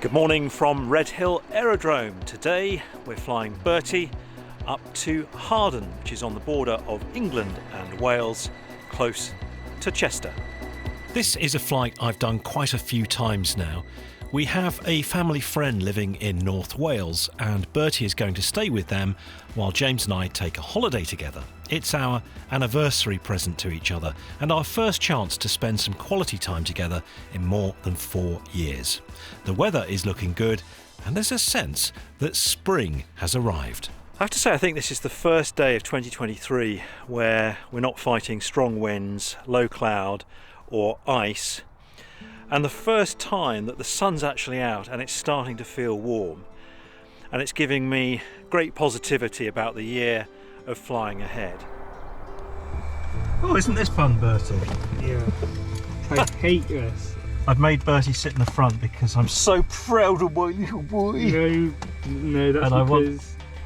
Good morning from Redhill Aerodrome. Today we're flying Bertie up to Harden, which is on the border of England and Wales, close to Chester. This is a flight I've done quite a few times now. We have a family friend living in North Wales and Bertie is going to stay with them while James and I take a holiday together. It's our anniversary present to each other and our first chance to spend some quality time together in more than 4 years. The weather is looking good and there's a sense that spring has arrived. I have to say I think this is the first day of 2023 where we're not fighting strong winds, low cloud or ice, and the first time that the sun's actually out and it's starting to feel warm, and it's giving me great positivity about the year of flying ahead. Oh, isn't this fun, Bertie? Yeah. I hate this. I've made Bertie sit in the front because I'm so proud of my little boy. No, that's and I want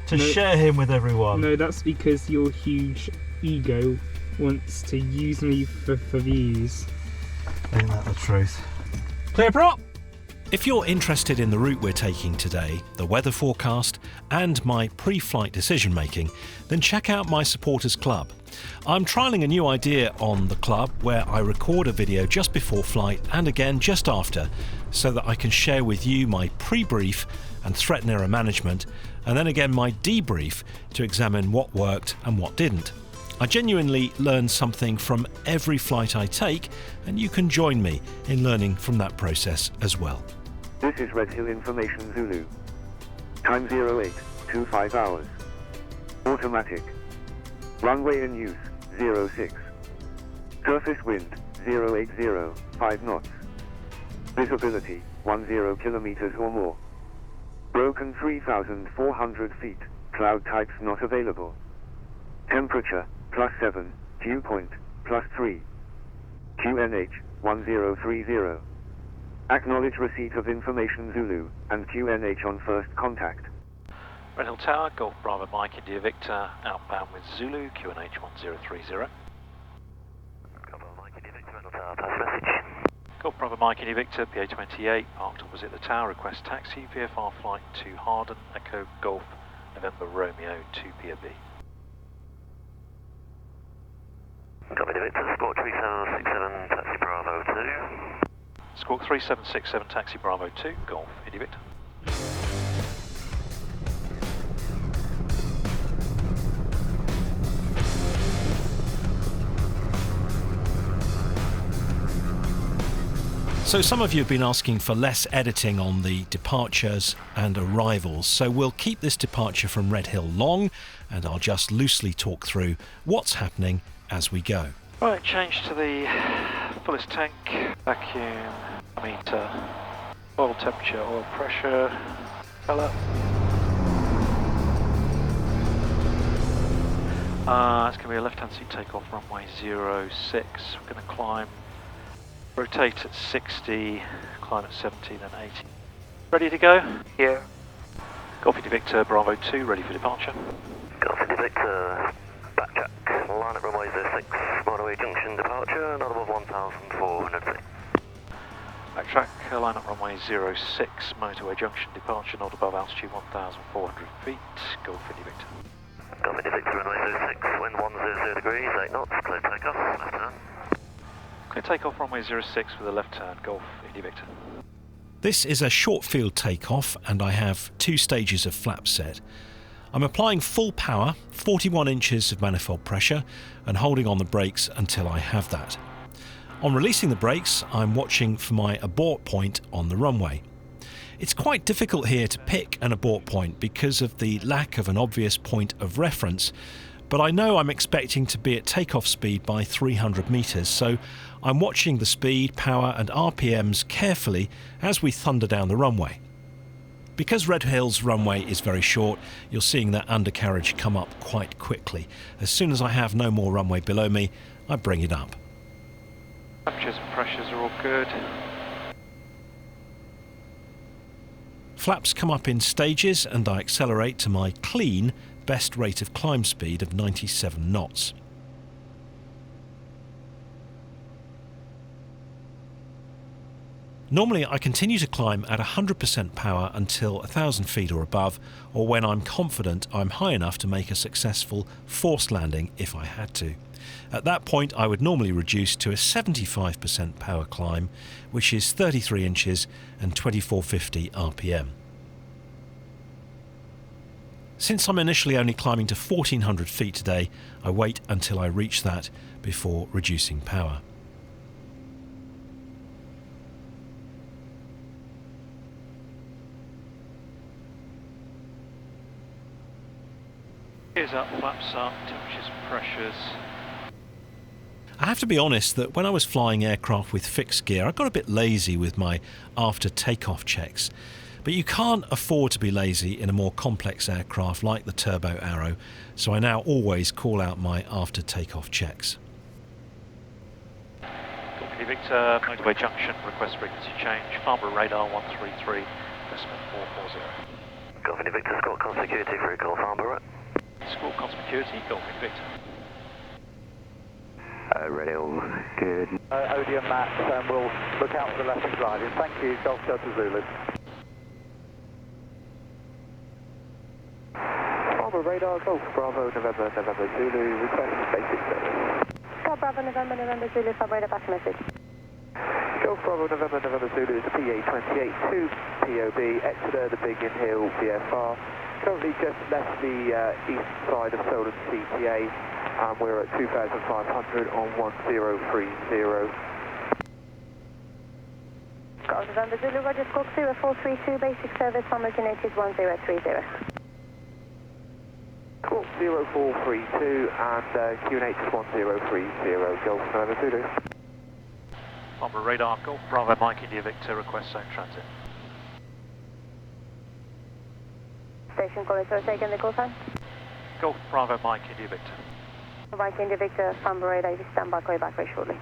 to share him with everyone. No, that's because your huge ego wants to use me for views. Ain't that the truth? Clear prop! If you're interested in the route we're taking today, the weather forecast and my pre-flight decision making, then check out my supporters club. I'm trialling a new idea on the club where I record a video just before flight and again just after, so that I can share with you my pre-brief and threat and error management, and then again my debrief to examine what worked and what didn't. I genuinely learn something from every flight I take, and you can join me in learning from that process as well. This is Redhill Information Zulu. Time 0825 hours. Automatic. Runway in use 06. Surface wind 080, 5 knots. Visibility 10 kilometers or more. Broken 3,400 feet. Cloud types not available. Temperature +7, dew point +3. QNH 1030. Acknowledge receipt of information Zulu and QNH on first contact. Redhill Tower, Golf Bravo Mike India Victor, outbound with Zulu, QNH 1030. Golf Bravo Mike India Victor, Redhill Tower, pass message. Golf Bravo Mike India Victor, PA28, parked opposite the tower, request taxi, VFR flight to Harden, Echo Golf, November Romeo 2PB. Copy, Victor, Squawk 3767, taxi Bravo 2. Squawk 3767, taxi Bravo 2, Golf, India Victor. So some of you have been asking for less editing on the departures and arrivals, so we'll keep this departure from Redhill long, and I'll just loosely talk through what's happening as we go. Right, change to the fullest tank, vacuum, meter, oil temperature, oil pressure, colour. It's going to be a left-hand seat takeoff, runway 06. We're going to climb, rotate at 60, climb at 70, then 80. Ready to go? Yeah. Golf India Victor, Bravo 2, ready for departure. Golf India Victor, backtrack, line at runway 06, motorway junction departure, not above 1,400 feet. Backtrack, line up runway 06, motorway junction departure, not above altitude 1,400 feet. Golf India Victor. Golf India Victor, runway 06, wind 100 degrees, 8 knots, clear takeoff, left turn. Clear takeoff runway 06 with a left turn, Golf India Victor. This is a short field takeoff and I have 2 stages of flap set. I'm applying full power, 41 inches of manifold pressure, and holding on the brakes until I have that. On releasing the brakes, I'm watching for my abort point on the runway. It's quite difficult here to pick an abort point because of the lack of an obvious point of reference, but I know I'm expecting to be at takeoff speed by 300 metres, so I'm watching the speed, power and RPMs carefully as we thunder down the runway. Because Redhill's runway is very short, you're seeing that undercarriage come up quite quickly. As soon as I have no more runway below me, I bring it up. Temperatures and pressures are all good. Flaps come up in stages and I accelerate to my clean best rate of climb speed of 97 knots. Normally I continue to climb at 100% power until 1,000 feet or above, or when I'm confident I'm high enough to make a successful forced landing if I had to. At that point I would normally reduce to a 75% power climb, which is 33 inches and 2450 RPM. Since I'm initially only climbing to 1,400 feet today, I wait until I reach that before reducing power. Gears up, flaps up, temperatures, pressures. I have to be honest that when I was flying aircraft with fixed gear, I got a bit lazy with my after takeoff checks. But you can't afford to be lazy in a more complex aircraft like the Turbo Arrow, so I now always call out my after takeoff checks. Golf Victor, motorway junction, request frequency change, Farnborough radar 133, decimal 440. Golf Victor, Scott Conspicuity for Golf Farnborough. Squawk Conspicuity, Golf Victor. Radio, good. Odeon Max, and we'll look out for the lesson driving. Thank you, Golf Delta Zulu. Farnborough radar, Golf Bravo, November Zulu, request basic service. Golf Bravo, November Zulu, Farnborough radar, pass message. Golf Bravo, November Zulu is PA28 to POB, Exeter, the Big In Hill, VFR. Currently just left the east side of Solent CTA, and we're at 2,500 on 1030. Golf November Zulu, Roger, Squawk 0432, basic service, American Native 1030. Squawk 0432 and QNH 1030, Golf November Zulu. Farnborough radar, Golf Bravo, Mike India Victor, request zone transit. Station calling, so taking the call sign. Golf Bravo, Mike India Victor. Mike India Victor, Farnborough radar, you stand by, call you back very shortly.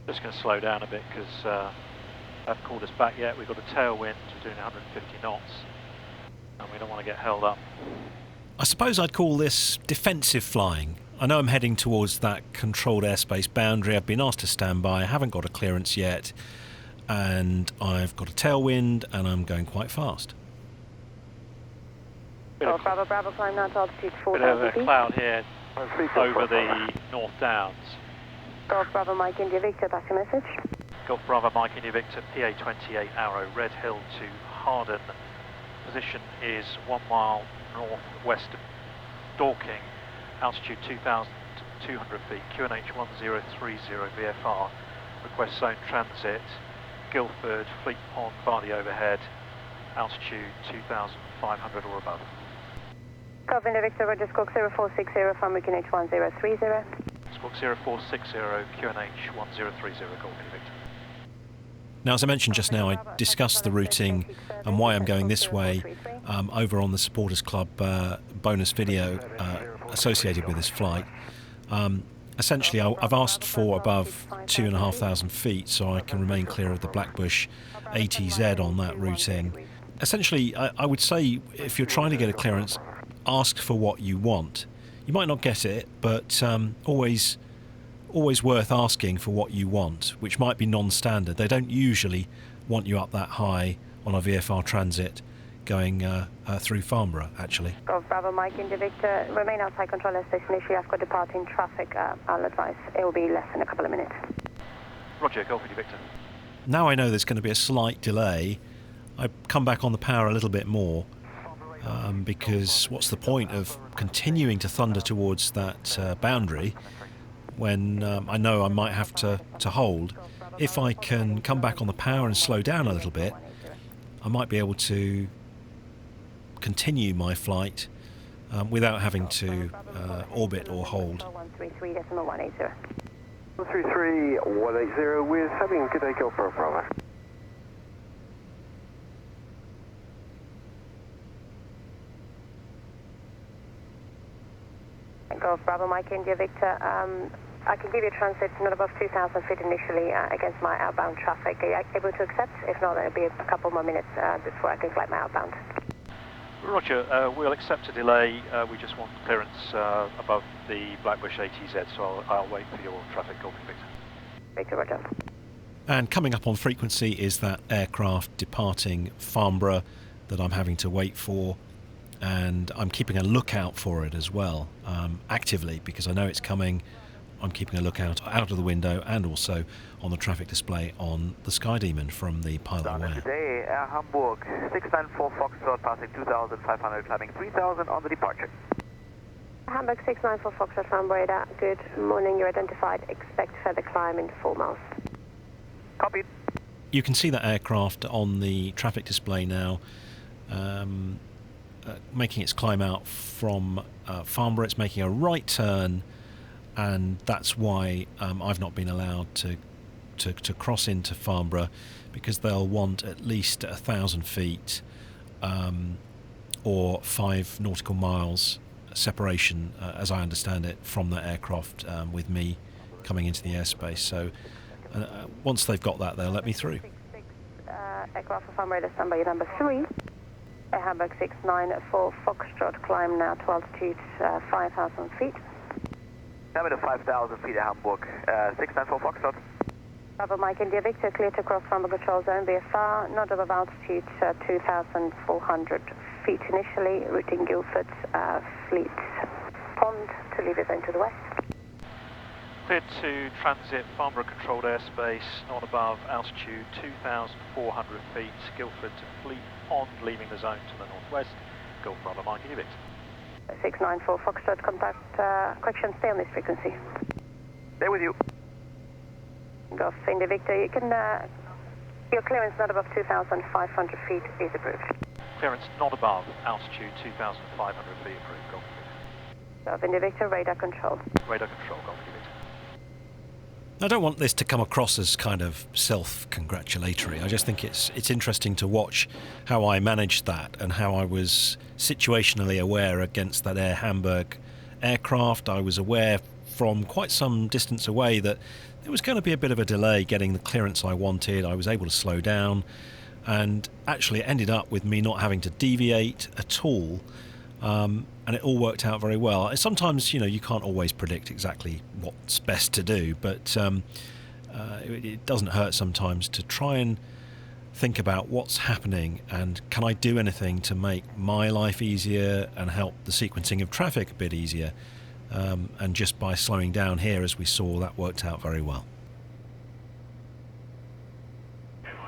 Just going to slow down a bit because they haven't called us back yet. We've got a tailwind, we're doing 150 knots, and we don't want to get held up. I suppose I'd call this defensive flying. I know I'm heading towards that controlled airspace boundary. I've been asked to stand by, I haven't got a clearance yet, and I've got a tailwind and I'm going quite fast. Golf Bravo, Bravo, climb now to altitude Bit 4,000 of a feet. cloud here over the North Downs. Golf Bravo, Mike India Victor, pass your message. Golf Bravo, Mike India Victor, PA28 Arrow, Red Hill to Harden. Position is 1 mile northwest of Dorking, altitude 2,200 feet, QNH 1030 VFR. Request zone transit, Guildford, Fleet Pond, Barley overhead, altitude 2,500 or above. Golf India Victor, Roger, Squawk 0460, Farnborough QNH 1030. Squawk 0460, QNH 1030, Golf India Victor. Now, as I mentioned just now, I discussed the routing and why I'm going this way over on the Supporters Club bonus video associated with this flight. Essentially, I've asked for above 2,500 feet so I can remain clear of the Blackbush ATZ on that routing. Essentially, I would say if you're trying to get a clearance, ask for what you want. You might not get it, but always worth asking for what you want, which might be non-standard. They don't usually want you up that high on a VFR transit going through Farnborough, actually. Golf Bravo, Mike India Victor, remain outside control station. Initially, I've got departing traffic. I'll advise it will be less than a couple of minutes. Roger, Golf India Victor. Now I know there's going to be a slight delay, I come back on the power a little bit more because what's the point of continuing to thunder towards that boundary when I know I might have to hold. If I can come back on the power and slow down a little bit, I might be able to continue my flight without having to orbit or hold. 133.180. 133.180, we're having good day, Golf Bravo. Golf Bravo, Mike India Victor. I can give you a transit not above 2,000 feet initially against my outbound traffic. Are you able to accept? If not, it'll be a couple more minutes before I can flight my outbound. Roger, we'll accept a delay. We just want clearance above the Blackbush ATZ, so I'll wait for your traffic, Golf Victor. Victor, Roger. And coming up on frequency is that aircraft departing Farnborough that I'm having to wait for, and I'm keeping a lookout for it as well, actively, because I know it's coming. I'm keeping a lookout out of the window and also on the traffic display on the Sky Demon from the pilot aware. Today, Hamburg 694 Foxtrot passing 2,500, climbing 3,000 on the departure. Hamburg 694 Foxtrot from radar. Good morning, you're identified. Expect further climb in 4 miles. Copied. You can see that aircraft on the traffic display now, making its climb out from Farnborough. It's making a right turn, and that's why I've not been allowed to cross into Farnborough, because they'll want at least 1,000 feet or 5 nautical miles separation, as I understand it, from that aircraft with me coming into the airspace. So once they've got that, they'll let me through. Aircraft for Farnborough, standby number 3. Hamburg 694 Foxtrot, climb now to altitude 5,000 feet. Number to 5,000 feet at Hamburg, 694 Foxtrot. Bravo Mike India Victor, clear to cross Farnborough control zone VFR, not above altitude 2,400 feet initially, routing Guildford Fleet Pond to leave it into the west. Cleared to transit Farnborough controlled airspace, not above altitude 2,400 feet, Guildford to Fleet Pond, leaving the zone to the northwest. Golf Bravo Mike India Victor. 694 Foxtrot, contact, correction, stay on this frequency. Stay with you. Golf India Victor, you can, your clearance not above 2,500 feet is approved. Clearance not above altitude 2,500 feet approved, Golf. Golf India Victor, radar control. Radar control, Golf India Victor. I don't want this to come across as kind of self-congratulatory. I just think it's interesting to watch how I managed that and how I was situationally aware against that Air Hamburg aircraft. I was aware from quite some distance away that there was going to be a bit of a delay getting the clearance I wanted. I was able to slow down, and actually it ended up with me not having to deviate at all. And it all worked out very well. Sometimes, you can't always predict exactly what's best to do, but it doesn't hurt sometimes to try and think about what's happening and can I do anything to make my life easier and help the sequencing of traffic a bit easier. And just by slowing down here, as we saw, that worked out very well.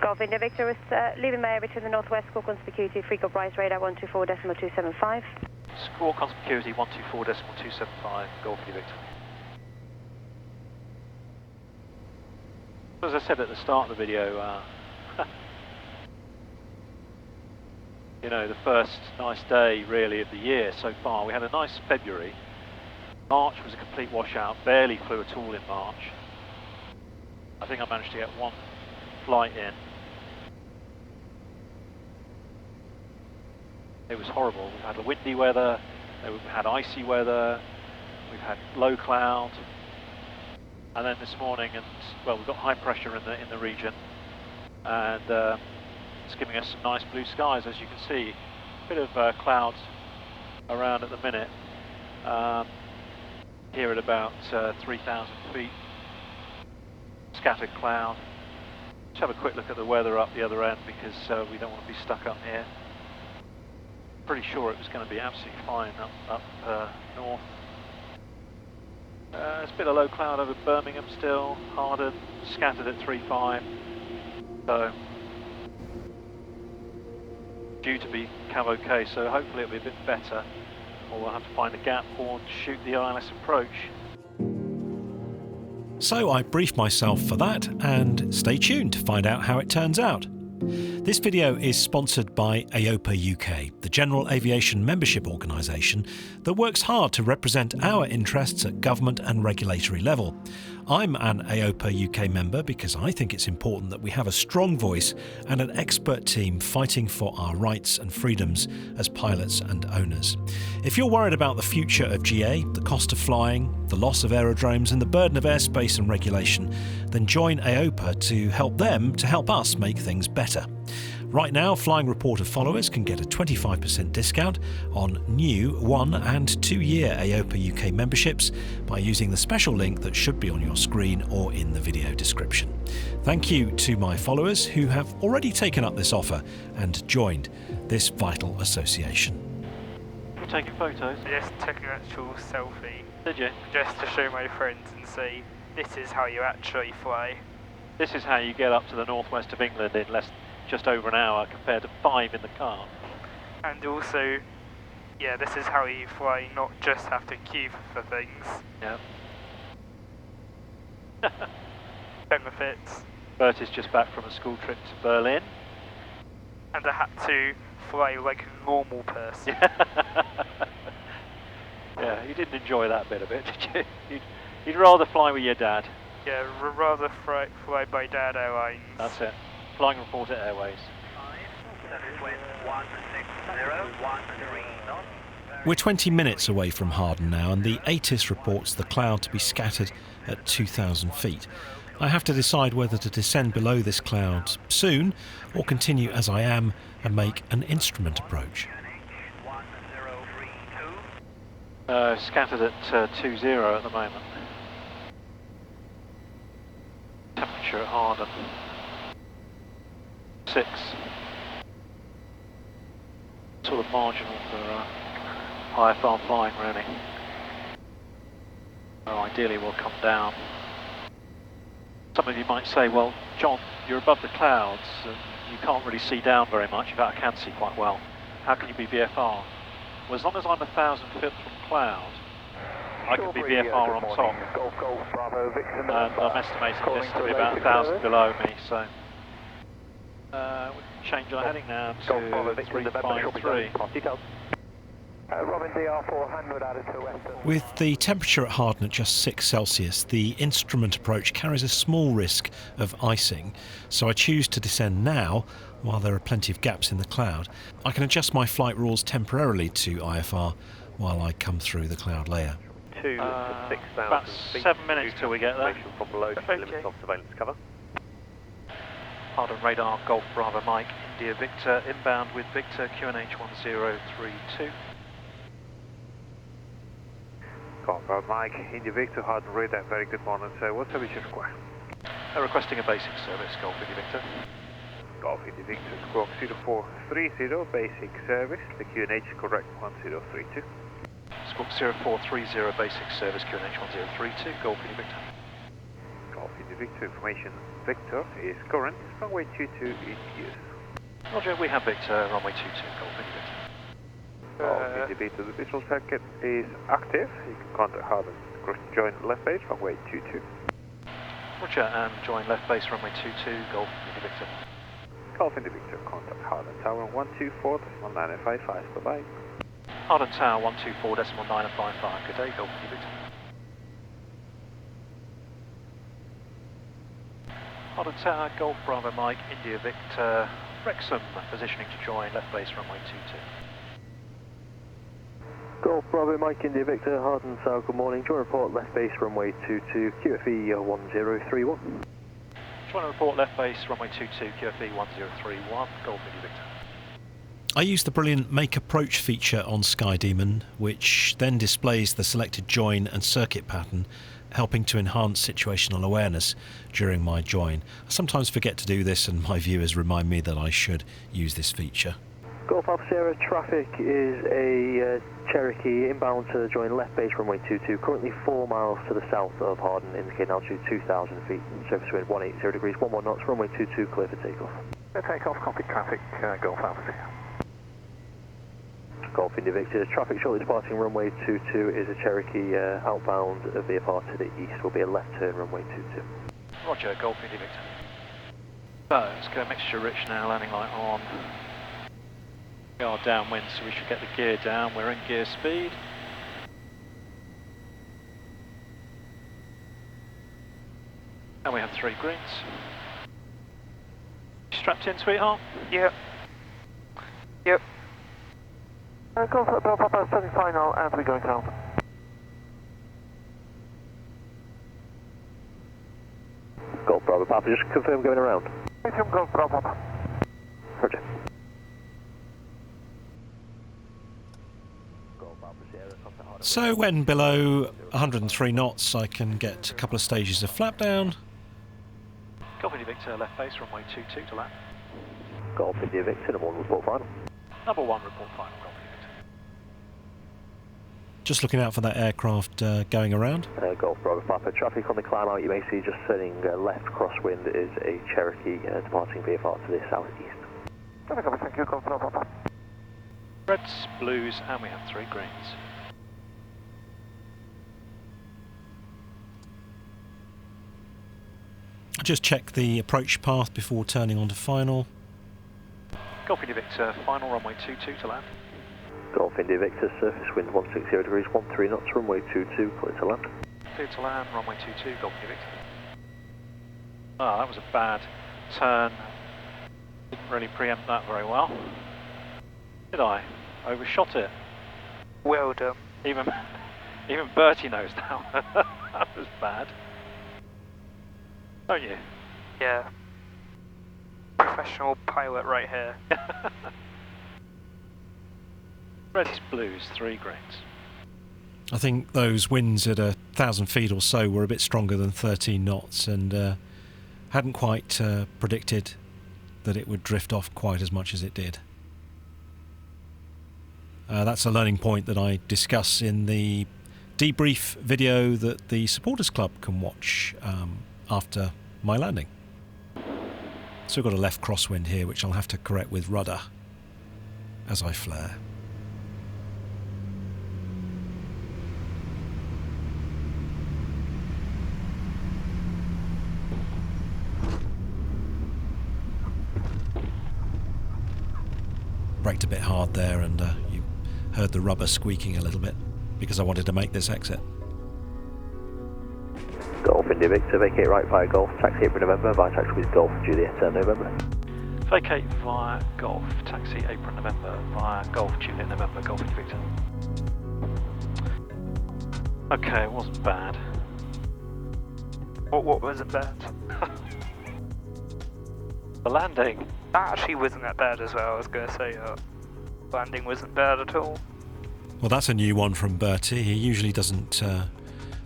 Golf India Victor is leaving my area to the northwest, squawk on security, Freak-up Rise radar 124.275. Squawk on security 124.275, Golf India Victor. As I said at the start of the video, the first nice day really of the year so far. We had a nice February. March was a complete washout, barely flew at all in March. I think I managed to get one flight in. It was horrible. We've had windy weather, we've had icy weather, we've had low cloud, and then this morning, we've got high pressure in the region, and it's giving us some nice blue skies, as you can see. A bit of clouds around at the minute. Here at about 3,000 feet, scattered cloud. Let's have a quick look at the weather up the other end, because we don't want to be stuck up here. Pretty sure it was going to be absolutely fine up north. There's a bit of low cloud over Birmingham still, Harden, scattered at 3.5. So, due to be okay, so hopefully it'll be a bit better. Or we'll have to find a gap or shoot the ILS approach. So I briefed myself for that, and stay tuned to find out how it turns out. This video is sponsored by AOPA UK, the general aviation membership organisation that works hard to represent our interests at government and regulatory level. I'm an AOPA UK member because I think it's important that we have a strong voice and an expert team fighting for our rights and freedoms as pilots and owners. If you're worried about the future of GA, the cost of flying, the loss of aerodromes and the burden of airspace and regulation, then join AOPA to help them to help us make things better. Right now, Flying Reporter followers can get a 25% discount on new 1 and 2 year AOPA UK memberships by using the special link that should be on your screen or in the video description. Thank you to my followers who have already taken up this offer and joined this vital association. You're taking photos? Just took an actual selfie. Did you? Just to show my friends and say, this is how you actually fly. This is how you get up to the northwest of England in just over an hour compared to 5 in the car. And also, yeah, this is how you fly, not just have to queue for things. Yeah. Benefits. Bert is just back from a school trip to Berlin. And I had to fly like a normal person. Yeah, you didn't enjoy that bit of it, did you? You'd rather fly with your dad. Yeah, rather fly by Dad Airlines. That's it. Flying Reporter Airways. We're 20 minutes away from Harden now, and the ATIS reports the cloud to be scattered at 2,000 feet. I have to decide whether to descend below this cloud soon or continue as I am and make an instrument approach. Scattered at 20 at the moment. Temperature at Harden 6. Sort of marginal for IFR flying, really. Well, ideally we'll come down. Some of you might say, well, John, you're above the clouds and you can't really see down very much. In fact, I can see quite well. How can you be VFR? Well, as long as I'm 1,000 foot from cloud, I can be VFR on top. And I'm estimating this to be about 1,000 below me, so we can change our heading now to 353. Robin DR 400 out to Western. With the temperature at Harden at just 6 Celsius, the instrument approach carries a small risk of icing, so I choose to descend now while there are plenty of gaps in the cloud. I can adjust my flight rules temporarily to IFR while I come through the cloud layer. About 7 minutes till we get there. From below, limits of surveillance cover. Harden radar, Golf Bravo Mike, India Victor, inbound with Victor, QNH 1032. Golf Bravo Mike, India Victor, Harden radar, very good morning, sir. What service you require? Requesting a basic service, Golf India Victor. Golf India Victor, squawk 0430, basic service, the QNH correct 1032. Squawk 0430, basic service, QNH 1032, Golf India Victor. Golf India Victor, information Victor is current, runway 22 in use. Roger, we have Victor, runway 22, Golf India Victor. Golf India Victor, the visual circuit is active. You can contact Harden, join left base, runway 22. Roger, and join left base, runway 22, Golf India Victor. Golf India Victor, contact Harden Tower 124.955, bye-bye. Harden Tower 124.955, good day, Golf India Victor. Harden Tower, Golf Bravo Mike, India Victor, Wrexham, positioning to join left base, runway 22. Golf Bravo Mike, India Victor, Harden Tower, good morning. Join report left base, runway 22, QFE 1031. Join report left base, runway 22, QFE 1031, Golf India Victor. I use the brilliant Make Approach feature on SkyDemon, which then displays the selected join and circuit pattern, helping to enhance situational awareness during my join. I sometimes forget to do this, and my viewers remind me that I should use this feature. Golf Alpha Sierra, traffic is a Cherokee inbound to join left base, runway 22, currently 4 miles to the south of Harden, indicating altitude 2,000 feet, surface wind 180 degrees, 11 knots, runway 22, clear for takeoff. Takeoff, copy traffic, Golf Alpha Sierra. Golf India Victor, traffic shortly departing runway 22 is a Cherokee outbound VFR to the east, will be a left turn runway 22. Roger, Golf India Victor. So, let's go mixture rich now, landing light on. We are downwind, so we should get the gear down. We're in gear speed. And we have 3 greens. Strapped in, sweetheart? Yep. Yep. Golf Papa, starting final, and we're going south. Golf Bravo Papa, just confirm going around. Golf Bravo Papa. Roger. So when below 103 knots, I can get a couple of stages of flap down. Golf India Victor, left base, runway 22 to land. Golf India Victor, number 1 report final. Number 1 report final, Golf India Victor. Just looking out for that aircraft going around. Golf Bravo Papa, traffic on the climb out, you may see just turning left crosswind is a Cherokee departing VFR to the southeast. Thank you, Golf Bravo Papa. Reds, blues, and we have 3 greens. Just check the approach path before turning onto final. Golf India Victor, final runway 22 to land. Golf India Victor, surface wind 160 degrees, 13 knots, runway 22, clear to land. Clear to land, runway 22, Golf India Victor. Ah, that was a bad turn. Didn't really preempt that very well. Did I? Overshot it. Well done. Even Bertie knows now. That was bad. Don't you? Yeah. Professional pilot right here. Reds, blues, 3 greens. I think those winds at 1,000 feet or so were a bit stronger than 13 knots and hadn't quite predicted that it would drift off quite as much as it did. That's a learning point that I discuss in the debrief video that the Supporters Club can watch after my landing. So we've got a left crosswind here which I'll have to correct with rudder as I flare. Braked a bit hard there and you heard the rubber squeaking a little bit because I wanted to make this exit. Golf India Victor, vacate right via Golf, taxi April November, via taxi with Golf Juliet November. Vacate via Golf, taxi April November, via Golf Juliet November, Golf India Victor. Okay, it wasn't bad. What wasn't bad? The landing. That actually wasn't that bad as well, I was going to say. Landing wasn't bad at all. Well, that's a new one from Bertie. He usually doesn't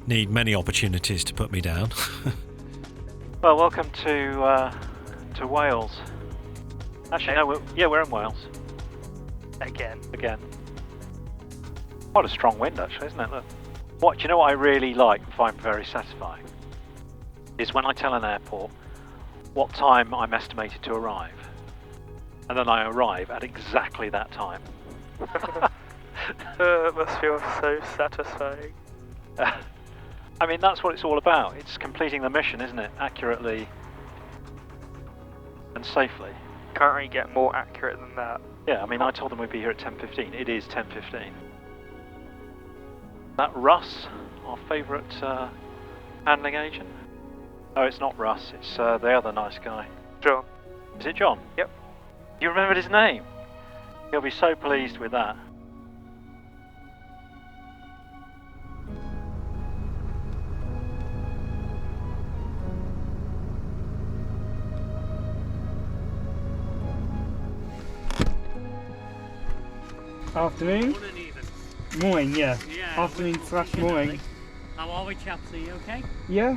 need many opportunities to put me down. Well, welcome to Wales. Actually, no, we're in Wales. Again. Quite a strong wind, actually, isn't it? Look. Do you know what I really like and find very satisfying? Is when I tell an airport what time I'm estimated to arrive. And then I arrive at exactly that time. It must feel so satisfying. I mean, that's what it's all about. It's completing the mission, isn't it? Accurately and safely. Can't really get more accurate than that. Yeah, I mean, I told them we'd be here at 10:15. It is 10:15. That Russ, our favourite handling agent? Oh, it's not Russ. It's the other nice guy. John. Is it John? Yep. You remembered his name? He'll be so pleased with that. Afternoon? Morning even. Morning, yeah. Yeah. Afternoon slash morning. How are we, chaps? Are you okay? Yeah?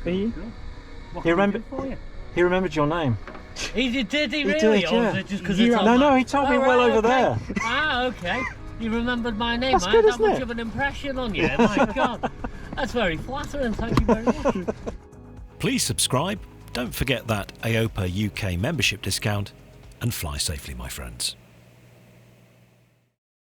Are you? Cool. What He can we remember- do for you? He remembered your name. Did he He really? did, Or yeah. was it just because it's on No, my... he told me Oh, well right, over okay. there. Ah, okay. You remembered my name. That's I good, had that isn't much it? of an impression on you. My God. That's very flattering. Thank you very much. Please subscribe. Don't forget that AOPA UK membership discount and fly safely, my friends.